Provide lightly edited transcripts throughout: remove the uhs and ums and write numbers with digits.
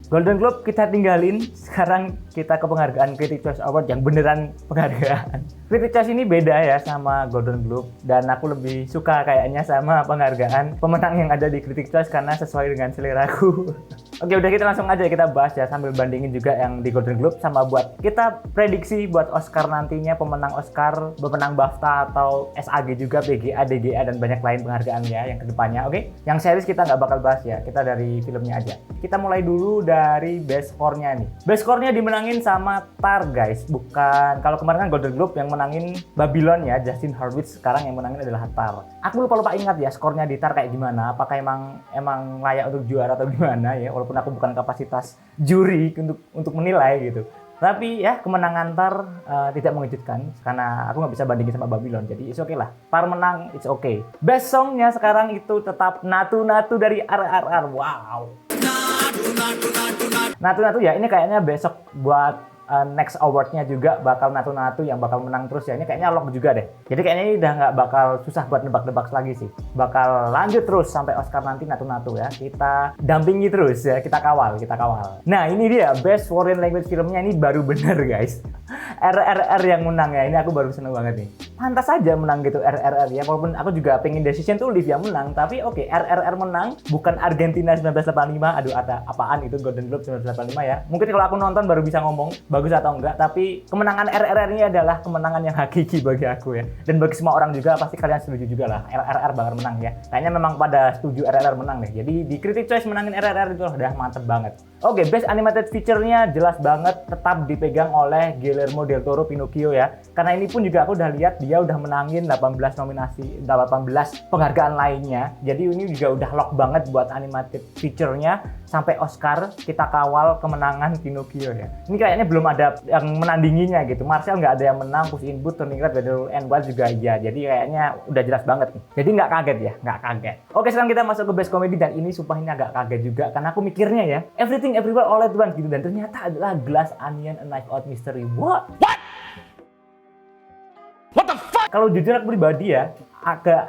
Golden Globe kita tinggalin, sekarang kita ke penghargaan Critics' Choice Award yang beneran penghargaan. Critics' Choice ini beda ya sama Golden Globe, dan aku lebih suka kayaknya sama penghargaan pemenang yang ada di Critics' Choice karena sesuai dengan seleraku. Oke, udah kita langsung aja kita bahas ya sambil bandingin juga yang di Golden Globe sama buat kita prediksi buat Oscar nantinya, pemenang Oscar, pemenang BAFTA atau SAG juga, PGA, DGA dan banyak lain penghargaannya yang kedepannya. Oke, yang series kita nggak bakal bahas ya, kita dari filmnya aja. Kita mulai dulu dari Best Score-nya nih. Best Score-nya dimenangin sama Tar guys, bukan kalau kemarin kan Golden Globe yang menangin Babylon ya, Justin Hurwitz, sekarang yang menangin adalah Tar. Aku lupa ingat ya skornya di Tar kayak gimana, apakah emang layak untuk juara atau gimana ya, walaupun aku bukan kapasitas juri untuk menilai gitu. Tapi ya kemenangan Tar tidak mengejutkan karena aku nggak bisa bandingin sama Babylon, jadi it's okay lah. Tar menang, it's okay. Best Song-nya sekarang itu tetap Natu Natu dari RRR. Wow. Natu Natu ya, ini kayaknya besok buat next award-nya juga bakal Natu Natu yang bakal menang terus ya. Ini kayaknya lock juga deh. Jadi kayaknya ini udah nggak bakal susah buat nebak-nebak lagi sih. Bakal lanjut terus sampai Oscar nanti Natu Natu ya. Kita dampingi terus ya, kita kawal. Nah ini dia Best Foreign Language filmnya, ini baru bener guys. RRR yang menang ya, ini aku baru seneng banget nih. Pantas saja menang gitu RRR ya, walaupun aku juga pengen Decision to Live yang menang. Tapi oke, RRR menang, bukan Argentina 1985. Aduh, ada apaan itu Golden Globe 1985 ya. Mungkin kalau aku nonton baru bisa ngomong bagus atau enggak, tapi kemenangan RRR ini adalah kemenangan yang hakiki bagi aku ya, dan bagi semua orang juga pasti kalian setuju juga lah RRR bakal menang ya. Kayaknya memang pada setuju RRR menang deh, jadi di Critics' Choice menangin RRR itu udah mantep banget. Oke, Best Animated Feature-nya jelas banget tetap dipegang oleh Guillermo del Toro, Pinocchio ya, karena ini pun juga aku udah lihat dia udah menangin 18 nominasi, 18 penghargaan lainnya, jadi ini juga udah lock banget buat Animated Feature-nya sampai Oscar. Kita kawal kemenangan Pinocchio ya. Ini kayaknya belum ada yang menandinginya gitu. Marcel nggak ada yang menang, Puss in Boots, Turning Red, Weather and Wild juga iya. Jadi kayaknya udah jelas banget nih. Jadi nggak kaget ya, nggak kaget. Oke, sekarang kita masuk ke Best Comedy, dan ini sumpah ini agak kaget juga karena aku mikirnya ya Everything Everywhere All at Once gitu, dan ternyata adalah Glass Onion, A Knife Out Mystery. What the fuck? Kalau jujur aku pribadi ya,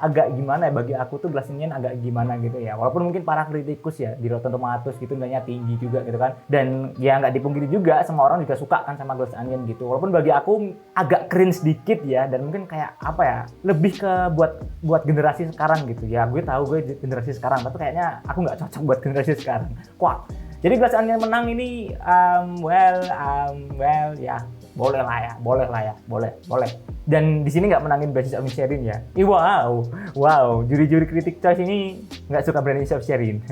agak gimana ya, bagi aku tuh Glass Onion agak gimana gitu ya, walaupun mungkin para kritikus ya di Rotten Tomatoes gitu nilainya tinggi juga gitu kan, dan ya nggak dipungkiri juga semua orang juga suka kan sama Glass Onion gitu, walaupun bagi aku agak cringe dikit ya, dan mungkin kayak apa ya, lebih ke buat generasi sekarang gitu ya. Gue tahu gue generasi sekarang, tapi kayaknya aku nggak cocok buat generasi sekarang. Wah, jadi Glass Onion menang ini well ya boleh lah ya, boleh. Dan di sini nggak menangin Banshees of Inisherin ya. Wow, juri-juri Critics' Choice ini nggak suka Banshees of Inisherin.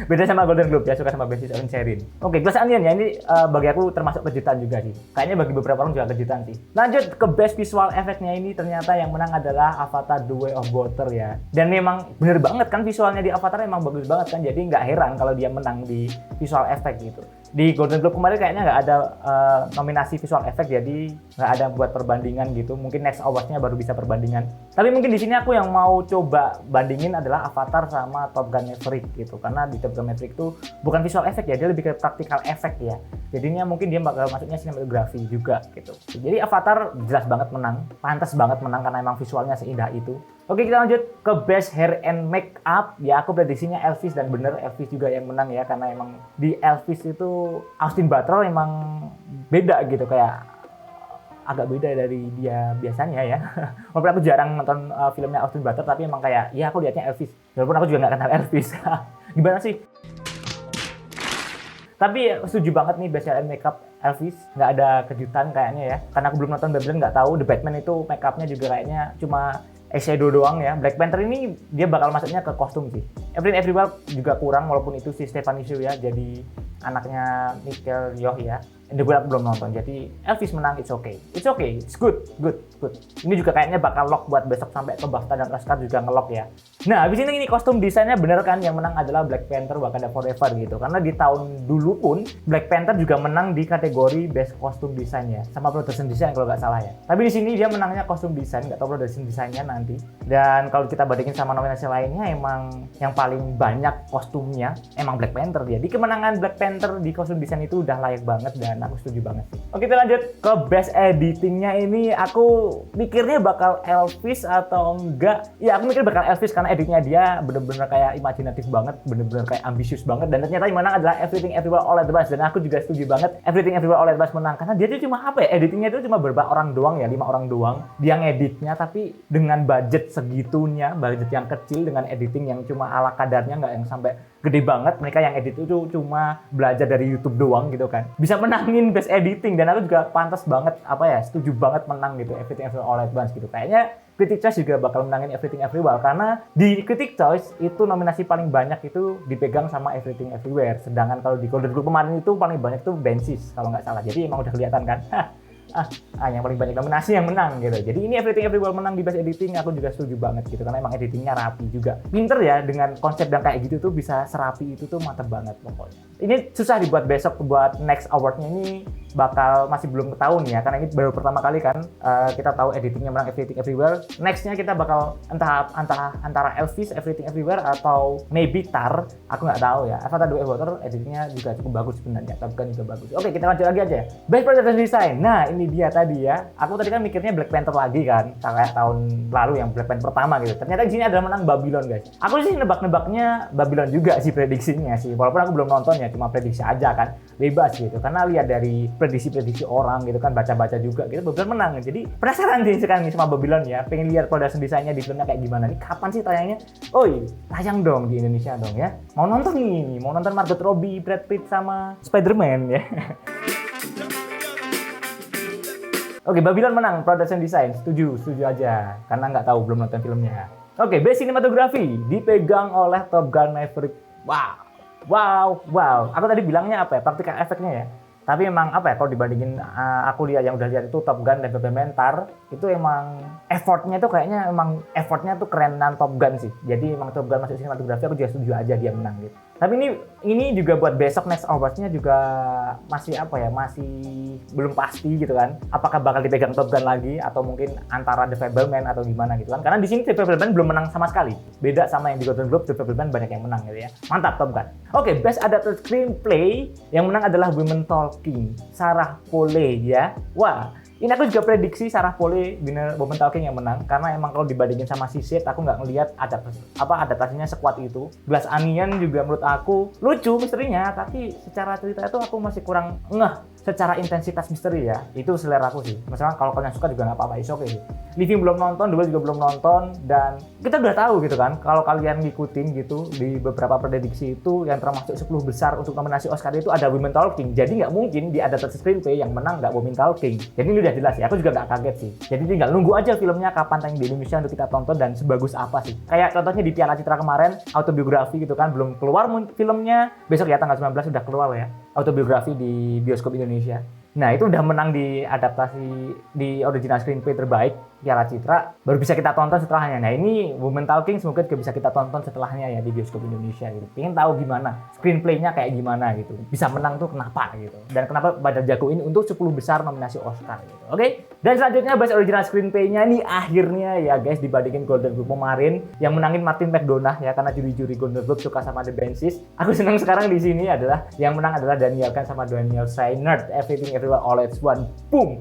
Beda sama Golden Globe ya, suka sama Banshees of Inisherin. Oke, Glass Onion ya, ini bagi aku termasuk kejutan juga sih. Kayaknya bagi beberapa orang juga kejutan sih. Lanjut ke Best Visual Effect-nya, ini ternyata yang menang adalah Avatar The Way of Water ya. Dan memang bener banget kan visualnya di Avatar emang bagus banget kan, jadi nggak heran kalau dia menang di visual effect gitu. Di Golden Globe kemarin kayaknya nggak ada nominasi visual effect, jadi nggak ada buat perbandingan gitu. Mungkin next award-nya baru bisa perbandingan. Tapi mungkin di sini aku yang mau coba bandingin adalah Avatar sama Top Gun Maverick gitu, karena di Top Gun Maverick itu bukan visual effect ya, dia lebih ke practical effect ya. Jadinya mungkin dia bakal masuknya sinematografi juga gitu. Jadi Avatar jelas banget menang, pantas banget menang karena emang visualnya seindah itu. Oke, kita lanjut ke Best Hair and Makeup. Ya, aku prediksinya Elvis, dan bener Elvis juga yang menang ya, karena emang di Elvis itu Austin Butler emang beda gitu, kayak agak beda dari dia biasanya ya. Walaupun aku jarang nonton filmnya Austin Butler, tapi emang kayak ya aku lihatnya Elvis. Walaupun aku juga nggak kenal Elvis. Gimana sih? Tapi setuju banget nih Best Hair and Makeup Elvis, nggak ada kejutan kayaknya ya, karena aku belum nonton Babylon, nggak tahu. The Batman itu makeupnya juga kayaknya cuma eyeshadow doang ya. Black Panther ini dia bakal masuknya ke kostum sih. Everything Everywhere juga kurang, walaupun itu si Stephanie Hsu ya, jadi anaknya Michelle Yeoh ya. The Good aku belum nonton, jadi Elvis menang, it's okay, it's good. Ini juga kayaknya bakal lock buat besok sampai ke BAFTA dan Oscar juga ngelock ya. Nah, habis ini kostum desainnya bener kan, yang menang adalah Black Panther Wakanda Forever gitu, karena di tahun dulu pun Black Panther juga menang di kategori Best Costume Design ya, sama Production Design kalau nggak salah ya. Tapi di sini dia menangnya Costume Design, nggak tahu Production Design-nya nanti. Dan kalau kita bandingin sama nominasi lainnya, emang yang paling banyak kostumnya emang Black Panther. Jadi kemenangan Black Panther di Costume Design itu udah layak banget, dan dan aku setuju banget sih. Oke, kita lanjut ke best editingnya. Ini aku mikirnya bakal Elvis atau enggak. Ya aku mikir bakal Elvis karena editnya dia bener-bener kayak imajinatif banget, bener-bener kayak ambisius banget, dan ternyata yang menang adalah Everything Everywhere All at Once. Dan aku juga setuju banget Everything Everywhere All at Once menang karena dia tuh cuma apa ya, editingnya itu cuma beberapa orang doang ya, 5 orang doang dia ngeditnya, tapi dengan budget segitunya, budget yang kecil dengan editing yang cuma ala kadarnya, nggak yang sampai gede banget. Mereka yang edit itu cuma belajar dari YouTube doang gitu kan, bisa menangin best editing. Dan aku juga pantas banget, apa ya, setuju banget menang gitu Everything Everywhere All at Once gitu. Kayaknya Critic Choice juga bakal menangin Everything Everywhere karena di Critic Choice itu nominasi paling banyak itu dipegang sama Everything Everywhere, sedangkan kalau di Golden Globe kemarin itu paling banyak tuh Banshees kalau nggak salah. Jadi emang udah kelihatan kan yang paling banyak nominasi yang menang gitu. Jadi ini Everything Everywhere menang di best editing, aku juga setuju banget gitu karena emang editingnya rapi juga. Pinter ya, dengan konsep yang kayak gitu tuh bisa serapi itu tuh, mantep banget pokoknya. Ini susah dibuat besok, buat next awardnya ini bakal masih belum ketahuan ya, karena ini baru pertama kali kan kita tahu editingnya menang Everything Everywhere. Nextnya kita bakal antara Elvis Everything Everywhere atau maybe Tar, aku nggak tahu ya. Avatar The Way of Water editingnya juga cukup bagus sebenarnya, Top Gun juga bagus. Oke, kita lanjut lagi aja. Best Production Design. Nah ini dia tadi ya, aku tadi kan mikirnya Black Panther lagi kan, kayak tahun lalu yang Black Panther pertama gitu. Ternyata di sini adalah menang Babylon guys. Aku sih nebak-nebaknya Babylon juga sih prediksinya sih, walaupun aku belum nonton ya, cuma prediksi aja kan, bebas gitu. Karena lihat dari prediksi-prediksi orang gitu kan, baca-baca juga gitu, Babylon menang. Jadi penasaran sih sekarang nih sama Babylon ya, pengen lihat production desainnya di filmnya kayak gimana nih, kapan sih tayangnya? Tayang dong di Indonesia dong ya. Mau nonton nih, mau nonton Margot Robbie, Brad Pitt sama Spider-Man ya. Oke, Babylon menang Production Design, setuju aja, karena nggak tahu, belum nonton filmnya. Oke, Best Cinematography dipegang oleh Top Gun Maverick. Wow. Aku tadi bilangnya apa ya, practical effect-nya ya. Tapi emang apa ya, kalau dibandingin aku lihat yang udah lihat itu Top Gun dan Tar, itu emang effortnya tuh kerenan Top Gun sih. Jadi emang Top Gun masuk sinematografi, aku juga setuju aja dia menang gitu. Tapi ini juga buat besok next awards-nya juga masih belum pasti gitu kan. Apakah bakal dipegang Top Gun lagi atau mungkin antara The Fabelman atau gimana gitu kan. Karena di sini The Fabelman belum menang sama sekali. Beda sama yang di Golden Globe, The Fabelman banyak yang menang gitu ya. Mantap Top Gun. Oke, Best Adapted Screenplay yang menang adalah Women Talking, Sarah Polley ya. Wah, ini aku juga prediksi Sarah Polley winner Women Talking yang menang, karena emang kalau dibandingin sama Seaside aku nggak ngelihat adaptasinya sekuat itu. Glass Onion juga menurut aku lucu misterinya, tapi secara cerita itu aku masih kurang ngeh secara intensitas misteri ya. Itu selera aku sih. Misalnya kalau kalian suka juga nggak apa-apa, is oke sih. Living belum nonton, Dua juga belum nonton, dan kita udah tahu gitu kan, kalau kalian ngikutin gitu di beberapa prediksi itu yang termasuk 10 besar untuk nominasi Oscar itu ada Women Talking. Jadi nggak mungkin di adapted screenplay yang menang nggak Women Talking. Jadi ini udah jelas ya, aku juga nggak kaget sih. Jadi tinggal nunggu aja filmnya kapan tayang di Indonesia untuk kita tonton dan sebagus apa sih. Kayak contohnya di Piala Citra kemarin, autobiografi gitu kan, belum keluar filmnya, besok ya tanggal 19 udah keluar ya, autobiografi di bioskop Indonesia. Nah itu udah menang di adaptasi di original screenplay terbaik Piala Citra, baru bisa kita tonton setelahnya. Nah ini Women Talking semoga juga bisa kita tonton setelahnya ya di bioskop Indonesia gitu. Pengen tahu gimana screenplaynya kayak gimana gitu, bisa menang tuh kenapa gitu, dan kenapa pada jagoin untuk 10 besar nominasi Oscar gitu. Oke, dan selanjutnya Best Original Screenplay-nya nih akhirnya ya guys, dibandingin Golden Globe kemarin yang menangin Martin McDonagh ya, karena juri-juri Golden Globe suka sama The Banshees. Aku senang sekarang di sini adalah yang menang adalah Daniel Kwan sama Daniel Scheinert, Everything Everywhere All at Once. Boom.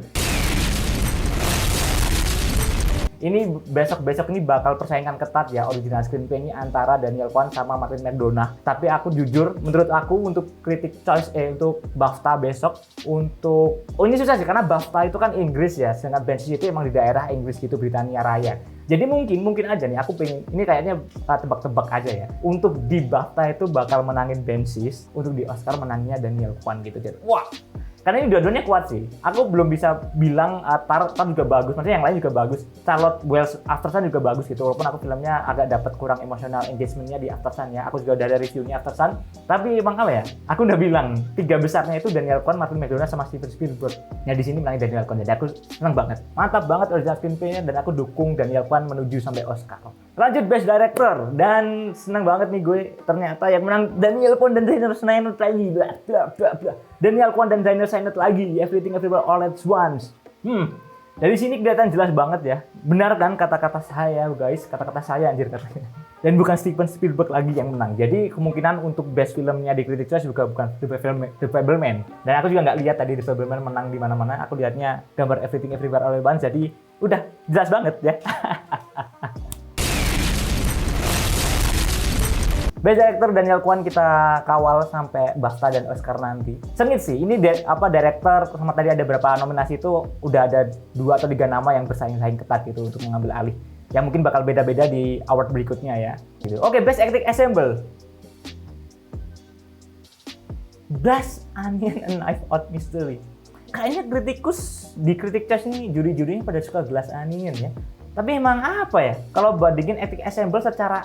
Ini besok ini bakal persaingan ketat ya original screenplay ini antara Daniel Kwan sama Martin McDonagh. Tapi aku jujur, menurut aku untuk Critic Choice untuk BAFTA besok ini susah sih karena BAFTA itu kan Inggris ya, sedangkan Banshees itu emang di daerah Inggris gitu, Britania Raya. Jadi mungkin aja nih, aku pengen, ini kayaknya tebak-tebak aja ya, untuk di BAFTA itu bakal menangin Banshees, untuk di Oscar menangnya Daniel Kwan gitu. Jadi, wah, karena ini dua-duanya kuat sih. Aku belum bisa bilang Tar juga bagus, maksudnya yang lain juga bagus. Charlotte Wells Aftersun juga bagus gitu, walaupun aku filmnya agak dapat kurang emosional engagement-nya di Aftersun ya. Aku juga udah ada reviewnya Aftersun. Tapi emang apa ya? Aku udah bilang tiga besarnya itu Daniel Kwan, Martin McDonagh sama Steven Spielberg. Nah di sini menangin Daniel Kwan, jadi aku seneng banget. Mantap banget original screenplay-nya dan aku dukung Daniel Kwan menuju sampai Oscar. Lanjut Best Director, dan seneng banget nih gue, ternyata yang menang Daniel Kwan dan Daniel Scheinert lagi. Daniel Kwan dan Daniel Scheinert lagi, Everything Everywhere All at Once. Dari sini kelihatan jelas banget ya. Benar kan kata-kata saya guys, kata-kata saya anjir katanya. Dan bukan Steven Spielberg lagi yang menang. Jadi kemungkinan untuk best filmnya di Critics' Choice juga bukan The Fableman. Dan aku juga nggak lihat tadi The Fableman menang di mana-mana. Aku lihatnya gambar Everything Everywhere All at Once. Jadi udah jelas banget ya. Best Director Daniel Kwan kita kawal sampai BAFTA dan Oscar nanti. Sengit sih, ini director sama tadi ada beberapa nominasi itu udah ada 2 atau 3 nama yang bersaing-saing ketat gitu untuk mengambil alih. Yang mungkin bakal beda-beda di award berikutnya ya. Gitu. Oke, Best Acting Ensemble. Glass Onion and Knife Out Mystery. Kayaknya kritikus di Critics' Choice ini juri-jurinya pada suka Glass Onion ya. Tapi emang apa ya? Kalau bandingin acting ensemble secara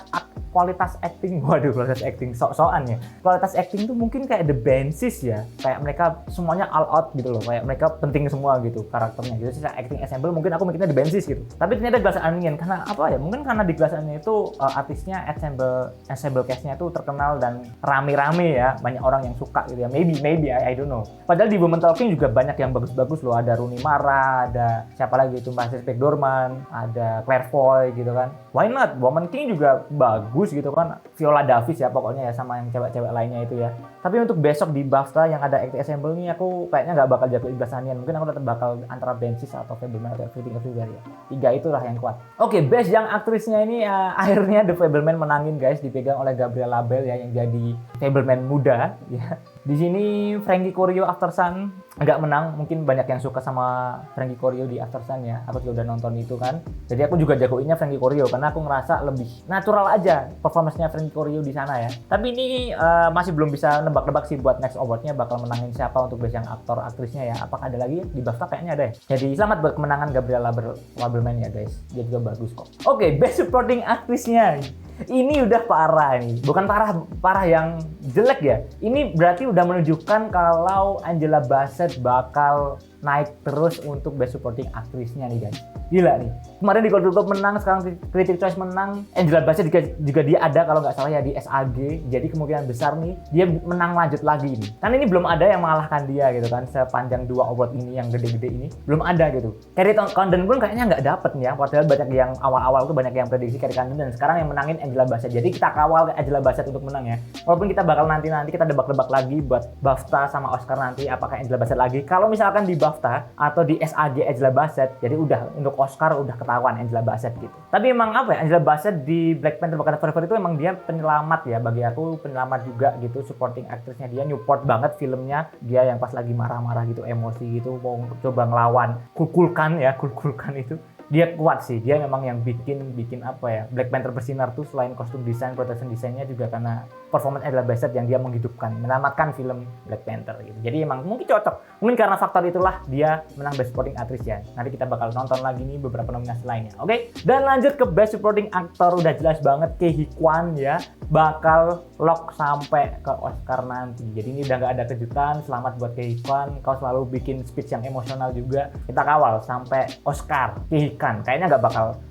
kualitas acting, waduh kualitas acting sok-sokan ya. Kualitas acting tuh mungkin kayak The Banshees ya. Kayak mereka semuanya all out gitu loh. Kayak mereka penting semua gitu karakternya gitu. Secara acting ensemble mungkin aku mikirnya The Banshees gitu. Tapi ternyata Glass Onion karena apa ya? Mungkin karena di Glass Onion itu artisnya ensemble cast-nya itu terkenal dan rame-rame ya. Banyak orang yang suka gitu ya. Maybe I don't know. Padahal di Women Talking juga banyak yang bagus-bagus loh. Ada Rooney Mara, ada siapa lagi itu Frances McDormand, ada Claire Foy gitu kan. Why not? Woman King juga bagus gitu kan. Viola Davis ya pokoknya ya sama yang cewek-cewek lainnya itu ya. Tapi untuk besok di BAFTA yang ada acting ensemble ini aku kayaknya nggak bakal jago Glass Onion. Mungkin aku tetap bakal antara Banshees atau Fableman atau Everything Everywhere ya. 3 itulah yang kuat. Oke, best yang aktrisnya ini akhirnya The Fableman menangin guys, dipegang oleh Gabriella Bell ya yang jadi Fableman muda ya. Di sini Frankie Corio After Sun nggak menang, mungkin banyak yang suka sama Frankie Corio di After Sun ya. Aku juga udah nonton itu kan. Jadi aku juga jagoinnya Frankie Corio karena aku ngerasa lebih natural aja performance-nya Frankie Corio di sana ya. Tapi ini masih belum bisa nebak-nebak sih buat next award-nya bakal menangin siapa untuk best yang aktor aktrisnya ya. Apakah ada lagi di BAFTA? Kayaknya ada ya. Jadi selamat buat kemenangan Gabriella Bell ya guys. Dia juga bagus kok. Oke, best supporting aktrisnya. Ini udah parah nih, bukan parah yang jelek ya. Ini berarti udah menunjukkan kalau Angela Bassett bakal naik terus untuk best supporting aktrisnya nih guys. Gila nih. Kemarin di Golden Globe menang, sekarang Critics' Choice menang. Angela Bassett juga dia ada kalau nggak salah ya di SAG. Jadi kemungkinan besar nih dia menang lanjut lagi nih. Kan ini belum ada yang mengalahkan dia gitu kan sepanjang 2 award ini yang gede-gede ini. Belum ada gitu. Carrie Condon pun kayaknya nggak dapet nih ya. Padahal banyak yang awal-awal tuh banyak yang prediksi Carrie Condon dan sekarang yang menangin Angela Bassett. Jadi kita kawal Angela Bassett untuk menang ya. Walaupun kita bakal nanti kita debak-debak lagi buat BAFTA sama Oscar nanti apakah Angela Bassett lagi. Kalau misalkan di BAFTA atau di SAG Angela Bassett, jadi udah untuk Oscar udah ketahuan Angela Bassett gitu. Tapi emang apa ya, Angela Bassett di Black Panther Wakanda Forever itu emang dia penyelamat ya, bagi aku penyelamat juga gitu. Supporting aktrisnya dia Newport banget filmnya, dia yang pas lagi marah-marah gitu, emosi gitu, mau coba ngelawan Kulkulkan itu. Dia kuat sih, dia memang yang bikin apa ya, Black Panther bersinar tuh selain kostum desain, production desainnya juga karena performance Angela Bassett yang dia menghidupkan, menyelamatkan film Black Panther gitu. Jadi emang mungkin cocok, mungkin karena faktor itulah dia menang Best Supporting Actress ya. Nanti kita bakal nonton lagi nih beberapa nominasi lainnya, oke? Dan lanjut ke Best Supporting Actor, udah jelas banget Ke Huy Quan ya, bakal lock sampai ke Oscar nanti. Jadi ini udah nggak ada kejutan, selamat buat Ke Huy Quan, kau selalu bikin speech yang emosional juga. Kita kawal sampai Oscar Ke Huy Quan, kayaknya nggak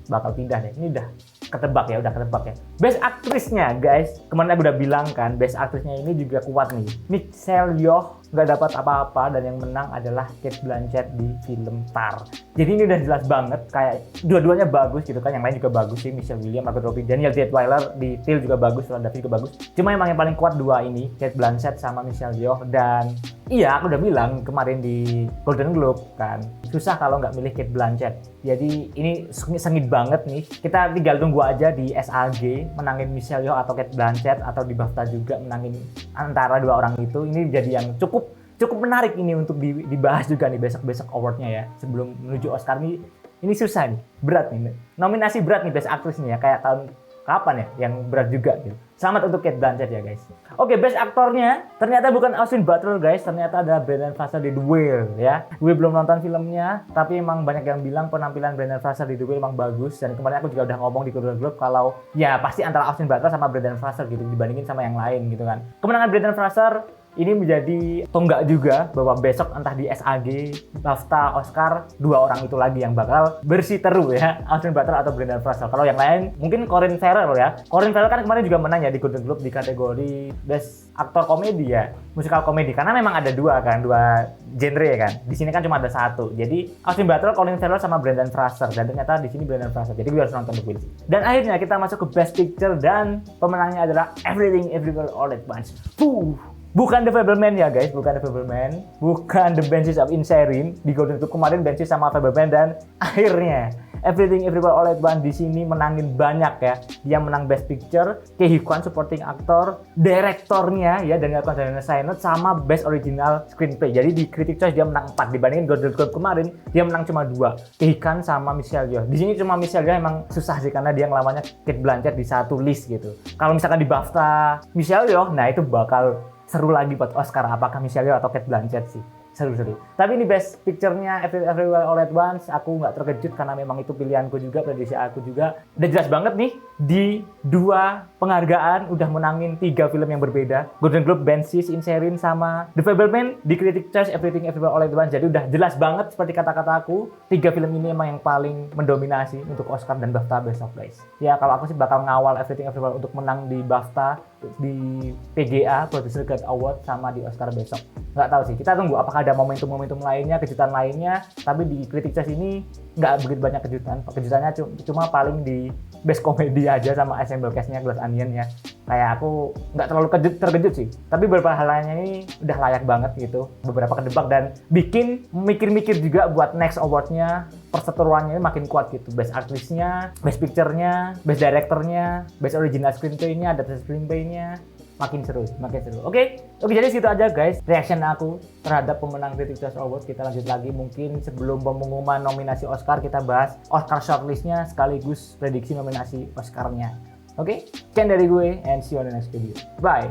bakal pindah deh. Ini udah ketebak ya. Best aktrisnya guys, kemarin aku udah bilang kan, best aktrisnya ini juga kuat nih. Michelle Yeoh nggak dapat apa-apa dan yang menang adalah Cate Blanchett di film Tar. Jadi ini udah jelas banget, kayak dua-duanya bagus gitu kan, yang lain juga bagus sih, Michelle Williams, Margot Robbie, Daniel Deadwyler di Till juga bagus, Roland Davis juga bagus. Cuma emang yang paling kuat 2 ini, Cate Blanchett sama Michelle Yeoh. Dan iya, aku udah bilang kemarin di Golden Globe kan, susah kalau nggak milih Cate Blanchett. Jadi ini sengit banget nih. Kita tinggal tunggu aja di SAG menangin Michelle Yeoh atau Cate Blanchett, atau di BAFTA juga menangin antara 2 orang itu. Ini jadi yang cukup menarik ini untuk dibahas juga nih besok awardnya ya. Sebelum menuju Oscar nih, ini susah nih, berat nih. Nominasi berat nih Best Actress nih ya, kayak tahun kapan ya, yang berat juga gitu. Selamat untuk Cate Blanchett ya guys. Oke, best aktornya ternyata bukan Austin Butler guys, ternyata ada Brendan Fraser di The Whale ya. Gue belum nonton filmnya, tapi emang banyak yang bilang penampilan Brendan Fraser di The Whale emang bagus. Dan kemarin aku juga udah ngomong di Golden Globe kalau ya pasti antara Austin Butler sama Brendan Fraser gitu dibandingin sama yang lain gitu kan. Kemenangan Brendan Fraser ini menjadi tonggak juga bahwa besok entah di SAG, BAFTA, Oscar, dua orang itu lagi yang bakal bersiteru ya, Austin Butler atau Brendan Fraser. Kalau yang lain mungkin Colin Farrell ya. Colin Farrell kan kemarin juga menang ya di Golden Globe di kategori Best Aktor Komedi ya, musikal komedi. Karena memang ada dua genre ya kan. Di sini kan cuma ada satu. Jadi Austin Butler, Colin Farrell sama Brendan Fraser, dan ternyata di sini Brendan Fraser. Jadi gue harus nonton The Whale. Dan akhirnya kita masuk ke Best Picture dan pemenangnya adalah Everything Everywhere All at Once. Bukan The Fabelmans ya guys, bukan The Fabelmans, bukan The Banshees of Inisherin. Di Golden Globe kemarin Banshees sama Fabelmans, dan akhirnya Everything Everywhere All at Once di sini menangin banyak ya. Dia menang Best Picture, Ke Huy Quan Supporting Actor, direktornya ya Daniel Kwan-Saenut, sama Best Original Screenplay. Jadi di Critics' Choice dia menang 4, dibandingin Golden Globe kemarin dia menang cuma 2, Ke Huy Quan sama Michelle Yeoh. Di sini cuma Michelle Yeoh emang susah sih karena dia ngelawannya Cate Blanchett di satu list gitu. Kalau misalkan di BAFTA Michelle Yeoh, nah itu bakal seru lagi buat Oscar, apakah Michelle Yeoh atau Cate Blanchett sih. Seru-seru. Tapi ini Best Picture-nya Everywhere All at Once, aku nggak terkejut karena memang itu pilihanku juga, prediksi aku juga. Udah jelas banget nih, di 2 penghargaan udah menangin 3 film yang berbeda. Golden Globe, Banshees, Inisherin, sama The Fabelmans. Di Critics' Choice, Everything Everywhere All at Once. Jadi udah jelas banget seperti kata-kata aku, 3 film ini emang yang paling mendominasi untuk Oscar dan BAFTA besok guys. Ya kalau aku sih bakal ngawal Everything Everywhere untuk menang di BAFTA, di PGA, Producer Guild Award, sama di Oscar besok. Nggak tahu sih, kita tunggu apakah ada momentum-momentum lainnya, kejutan lainnya. Tapi di Critics' Choice ini nggak begitu banyak kejutan. Kejutannya cuma paling di Best Comedy aja sama Ensemble Cast-nya Glass Onion ya. Kayak aku nggak terlalu terkejut sih. Tapi beberapa hal lainnya ini udah layak banget gitu. Beberapa kedebak dan bikin mikir-mikir juga buat next award-nya. Perseteruannya makin kuat gitu. Best Actress-nya, Best Picture-nya, Best Director-nya, Best Original Screenplay-nya, Adapted Screenplay-nya. Makin seru. Oke, jadi segitu aja guys reaction aku terhadap pemenang Critics' Choice Award. Kita lanjut lagi mungkin sebelum pengumuman nominasi Oscar, kita bahas Oscar shortlist-nya sekaligus prediksi nominasi Oscar-nya. Oke, sekian dari gue and see you on the next video. Bye.